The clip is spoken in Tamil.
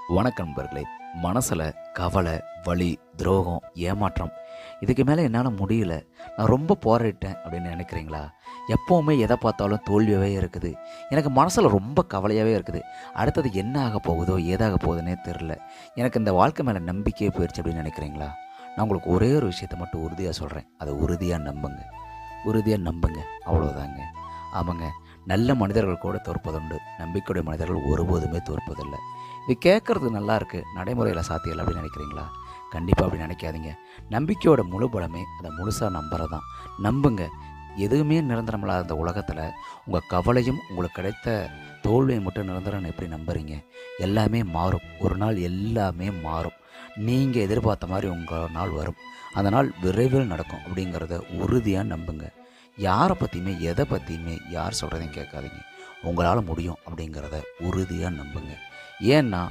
வணக்கம் நண்பர்களே. மனசில் கவலை, வலி, துரோகம், ஏமாற்றம் இதுக்கு மேலே என்னால் முடியல, நான் ரொம்ப போராடிட்டேன் அப்படின்னு நினைக்கிறீங்களா? எப்போவுமே எதை பார்த்தாலும் தோல்வியாகவே இருக்குது. எனக்கு மனசில் ரொம்ப கவலையாகவே இருக்குது. அடுத்தது என்ன ஆக போகுதோ ஏதாக போகுதுன்னே தெரில. எனக்கு இந்த வாழ்க்கை மேலே நம்பிக்கையே போயிடுச்சு அப்படின்னு நினைக்கிறீங்களா? நான் உங்களுக்கு ஒரே ஒரு விஷயத்தை மட்டும் உறுதியாக சொல்கிறேன். அதை உறுதியாக நம்புங்க. உறுதியாக நம்புங்க. அவ்வளோதாங்க. ஆமாங்க. நல்ல மனிதர்கள் கூட தோற்பதுண்டு. நம்பிக்கையுடைய மனிதர்கள் ஒருபோதுமே தோற்பதில்லை. இது கேட்குறது நல்லா இருக்குது, நடைமுறையில் சாத்தியலை அப்படின்னு நினைக்கிறீங்களா? கண்டிப்பாக அப்படி நினைக்காதீங்க. நம்பிக்கையோட முழு பலமே அதை முழுசாக நம்புறது தான். நம்புங்க. எதுவுமே நிரந்தரமில்லாத இந்த உலகத்தில் உங்கள் கவலையும் உங்களுக்கு கிடைத்த தோல்வியை மட்டும் நிரந்தரம்னு எப்படி நம்புறீங்க? எல்லாமே மாறும். ஒரு நாள் எல்லாமே மாறும். நீங்கள் எதிர்பார்த்த மாதிரி உங்கள் நாள் வரும். அந்த நாள் விரைவில் நடக்கும் அப்படிங்கிறத உறுதியாக நம்புங்க. யாரை பற்றியுமே எதை பற்றியுமே யார் சொல்கிறதையும் கேட்காதீங்க. உங்களால் முடியும் அப்படிங்கிறத உறுதியாக நம்புங்க. ஏன்னா